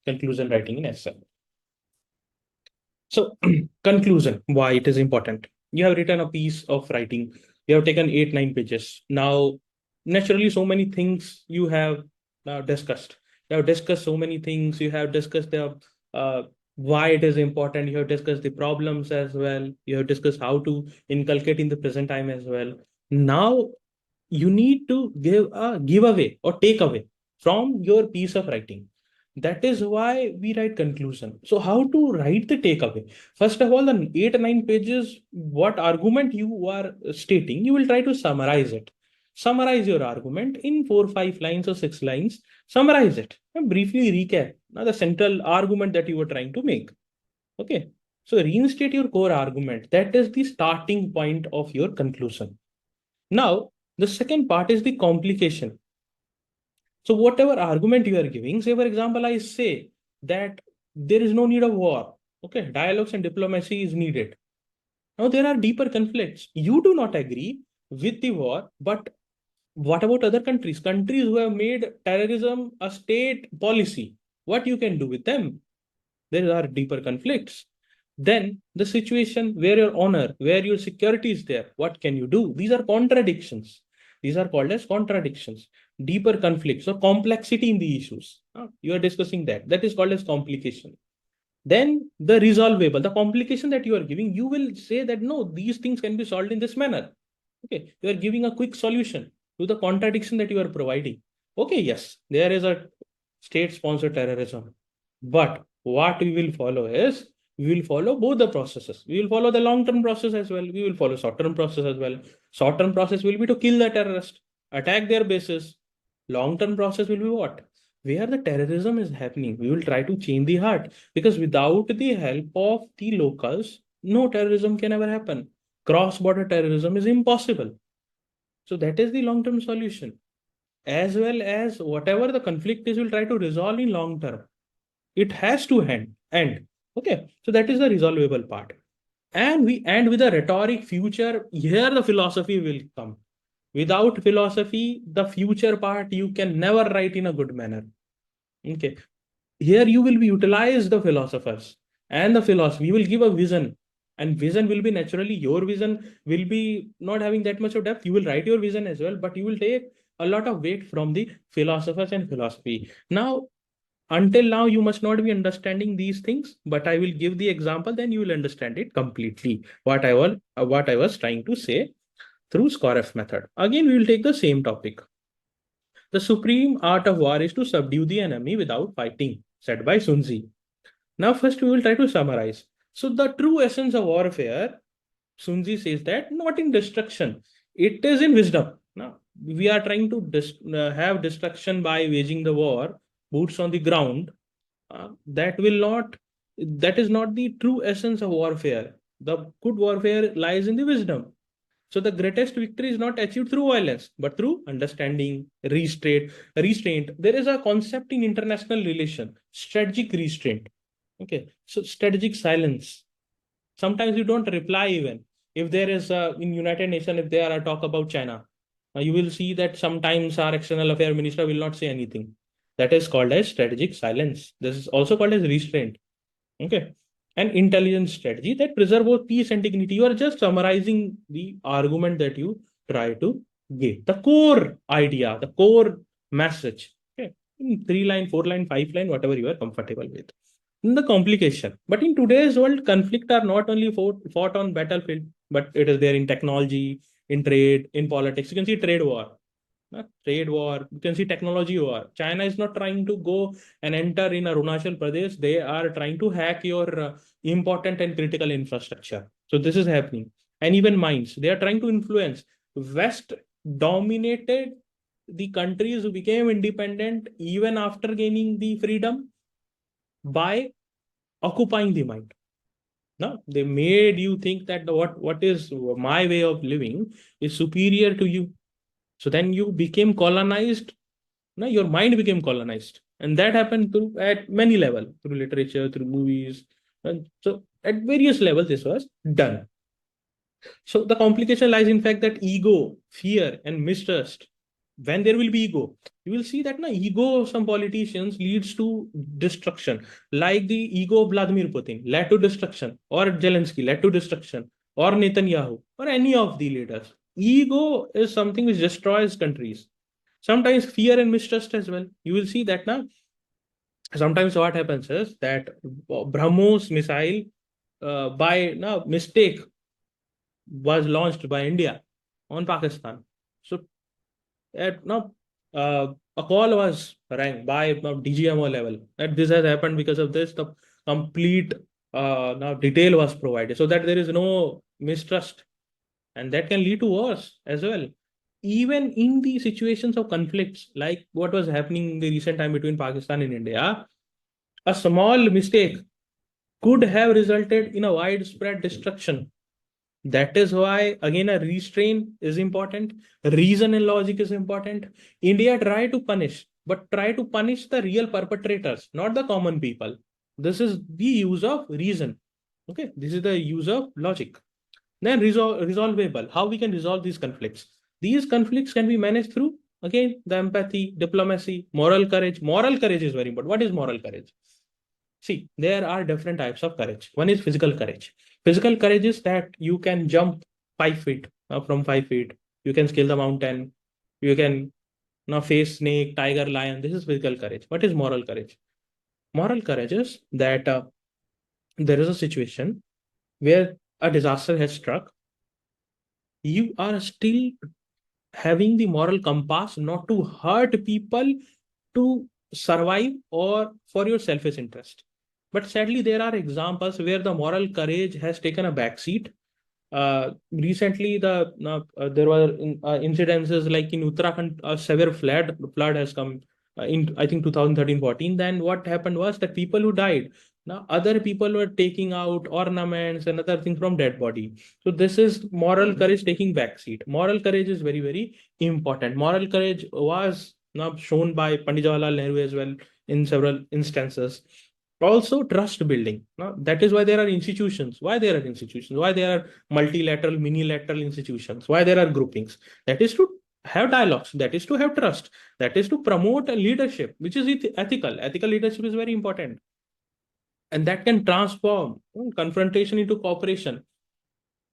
conclusion writing in essay. So conclusion, why it is important. You have written a piece of writing. You have taken 8-9 pages. Now, naturally, so many things you have discussed. You have discussed so many things. You have discussed the why it is important. You have discussed the problems as well. You have discussed how to inculcate in the present time as well. Now you need to give a giveaway or takeaway from your piece of writing. That is why we write conclusion. So how to write the takeaway? First of all, the 8 or 9 pages, what argument you are stating, you will try to summarize it. Summarize your argument in 4, 5 lines or 6 lines. Summarize it and briefly recap now the central argument that you were trying to make. Okay. So reinstate your core argument. That is the starting point of your conclusion. Now, the second part is the complication. So whatever argument you are giving, say for example, I say that there is no need of war. Okay, dialogues and diplomacy is needed. Now there are deeper conflicts. You do not agree with the war, but what about other countries? Countries who have made terrorism a state policy. What you can do with them? There are deeper conflicts. Then the situation where your honor, where your security is there, what can you do? These are contradictions. These are called as contradictions, deeper conflicts or complexity in the issues. You are discussing that. That is called as complication. Then the resolvable, the complication that you are giving, you will say that no, these things can be solved in this manner. Okay, you are giving a quick solution to the contradiction that you are providing. Okay, yes, there is a state-sponsored terrorism, but what we will follow is we will follow both the processes. We will follow the long-term process as well. We will follow short-term process as well. Short-term process will be to kill the terrorist, attack their bases. Long-term process will be what? Where the terrorism is happening, we will try to change the heart, because without the help of the locals, no terrorism can ever happen. Cross-border terrorism is impossible. So that is the long-term solution. As well as whatever the conflict is, we'll try to resolve in long term. It has to end. Okay. So that is the resolvable part. And we end with a rhetoric future. Here the philosophy will come. Without philosophy, the future part you can never write in a good manner. Okay. Here you will be utilize the philosophers and the philosophy. You will give a vision, and vision will be naturally your vision will be not having that much of depth. You will write your vision as well, but you will take a lot of weight from the philosophers and philosophy. Now, until now, you must not be understanding these things, but I will give the example, then you will understand it completely. What I was trying to say through SCOREF method. Again, we will take the same topic. The supreme art of war is to subdue the enemy without fighting, said by Sun Tzu. Now, first we will try to summarize. So, the true essence of warfare, Sun Tzu says that not in destruction, it is in wisdom. Now, we are trying to have destruction by waging the war, boots on the ground. That will not, that is not the true essence of warfare. The good warfare lies in the wisdom. So the greatest victory is not achieved through violence, but through understanding, restraint. There is a concept in international relation, strategic restraint. Okay, so strategic silence. Sometimes you don't reply even. If there is in United Nations, if there are a talk about China, you will see that sometimes our external affair minister will not say anything. That is called as strategic silence. This is also called as restraint. Okay, an intelligence strategy that preserve both peace and dignity. You are just summarizing the argument that you try to give. The core idea, the core message. Okay, in 3 line, 4 line, 5 line, whatever you are comfortable with. In the complication. But in today's world, conflict are not only fought on battlefield, but it is there in technology, in trade, in politics. You can see trade war. Trade war, you can see technology war. China is not trying to go and enter in Arunachal Pradesh. They are trying to hack your important and critical infrastructure. So this is happening. And even mines, they are trying to influence. West dominated the countries who became independent even after gaining the freedom by occupying the mind. Now they made you think that what is my way of living is superior to you. So then you became colonized. Now your mind became colonized, and that happened through at many levels, through literature, through movies, and so at various levels this was done. So the complication lies in fact that ego, fear, and mistrust when there will be ego, you will see that ego of some politicians leads to destruction. Like the ego of Vladimir Putin led to destruction, or Zelensky led to destruction, or Netanyahu, or any of the leaders. Ego is something which destroys countries. Sometimes fear and mistrust as well. You will see that now. Sometimes what happens is that BrahMos missile by mistake was launched by India on Pakistan. So at now a call was rang by DGMO level that this has happened because of this. The complete now detail was provided so that there is no mistrust, and that can lead to wars as well. Even in the situations of conflicts, like what was happening in the recent time between Pakistan and India, a small mistake could have resulted in a widespread destruction. That is why, again, a restraint is important. Reason and logic is important. India try to punish, but try to punish the real perpetrators, not the common people. This is the use of reason. Okay, this is the use of logic. Then resolvable. How we can resolve these conflicts? These conflicts can be managed through, again, the empathy, diplomacy, moral courage. Moral courage is very important. What is moral courage? See, there are different types of courage. One is physical courage. Physical courage is that you can jump 5 feet from 5 feet. You can scale the mountain. You can now face snake, tiger, lion. This is physical courage. What is moral courage? Moral courage is that there is a situation where a disaster has struck. You are still having the moral compass not to hurt people, to survive, or for your selfish interest. But sadly, there are examples where the moral courage has taken a backseat. Recently, there were incidences like in Uttarakhand, a severe flood has come in, I think, 2013-14. Then what happened was that people who died, now other people were taking out ornaments and other things from dead body. So this is moral courage taking backseat. Moral courage is very, very important. Moral courage was now shown by Pandit Jawaharlal Nehru as well in several instances. Also, trust building. Now, that is why there are institutions. Why there are institutions? Why there are multilateral, minilateral institutions? Why there are groupings? That is to have dialogues. That is to have trust. That is to promote a leadership, which is ethical. Ethical leadership is very important, and that can transform confrontation into cooperation.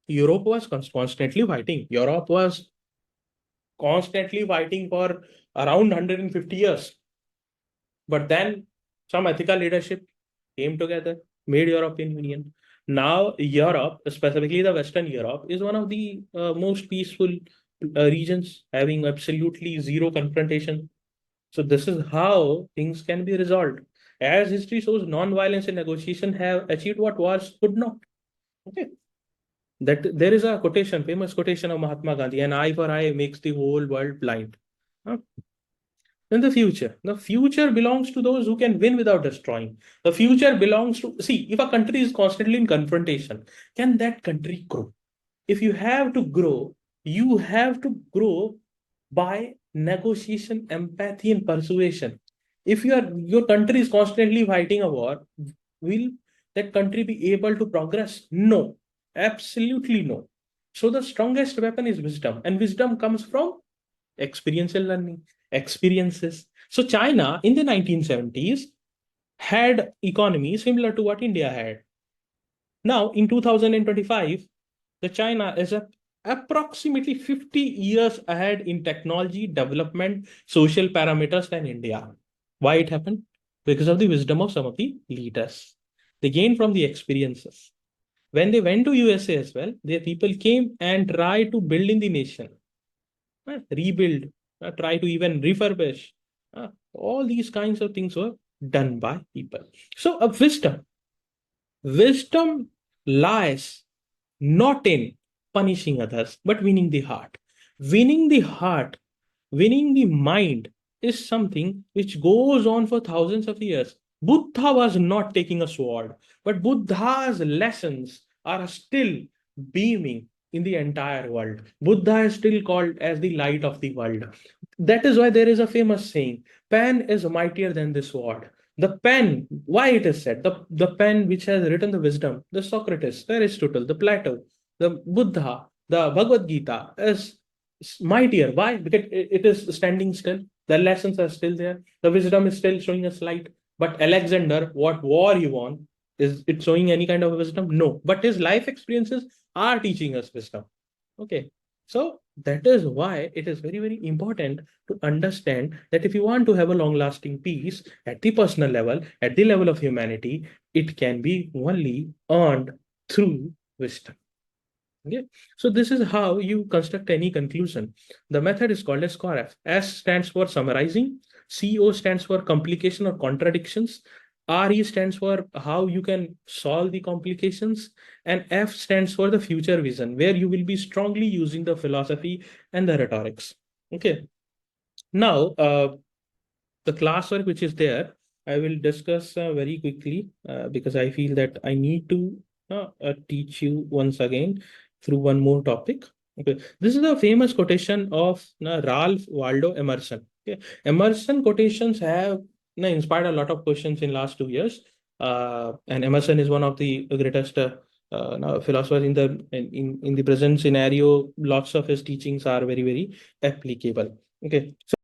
Europe was constantly fighting. Europe was constantly fighting for around 150 years. But then some ethical leadership came together, made European Union. Now Europe, specifically the Western Europe, is one of the most peaceful regions, having absolutely zero confrontation. So this is how things can be resolved. As history shows, non-violence and negotiation have achieved what wars could not. Okay. That there is a quotation, famous quotation of Mahatma Gandhi: "An eye for eye makes the whole world blind." Huh? Then the future belongs to those who can win without destroying. The future belongs to, see, if a country is constantly in confrontation, can that country grow? If you have to grow, you have to grow by negotiation, empathy, and persuasion. If your country is constantly fighting a war, will that country be able to progress? No, absolutely no. So the strongest weapon is wisdom, and wisdom comes from experiential learning, experiences. So China in the 1970s had economy similar to what India had. Now in 2025, the China is approximately 50 years ahead in technology development, social parameters than India. Why it happened? Because of the wisdom of some of the leaders. They gained from the experiences. When they went to USA as well, their people came and tried to build in the nation, rebuild, try to even refurbish. All these kinds of things were done by people. So, wisdom lies not in punishing others, but winning the heart. Winning the heart, winning the mind is something which goes on for thousands of years. Buddha was not taking a sword, but Buddha's lessons are still beaming in the entire world. Buddha is still called as the light of the world. That is why there is a famous saying: pen is mightier than the sword. The pen, why it is said, the pen which has written the wisdom, the Socrates, the Aristotle, the Plato, the Buddha, the Bhagavad Gita, is mightier. Why? Because it is standing still. The lessons are still there. The wisdom is still showing us light. But Alexander, what war he won, is it showing any kind of wisdom? No. But his life experiences are teaching us wisdom. Okay. So that is why it is very, very important to understand that if you want to have a long lasting peace at the personal level, at the level of humanity, it can be only earned through wisdom. Okay, so this is how you construct any conclusion. The method is called as SCOREF. S stands for summarizing, CO stands for complication or contradictions, RE stands for how you can solve the complications, and F stands for the future vision, where you will be strongly using the philosophy and the rhetorics. Okay, now the classwork which is there, I will discuss very quickly because I feel that I need to teach you once again through one more topic. Okay, this is a famous quotation of Ralph Waldo Emerson. Okay, Emerson quotations have inspired a lot of questions in last 2 years, and Emerson is one of the greatest philosophers in the in the present scenario. Lots of his teachings are very very applicable. Okay, so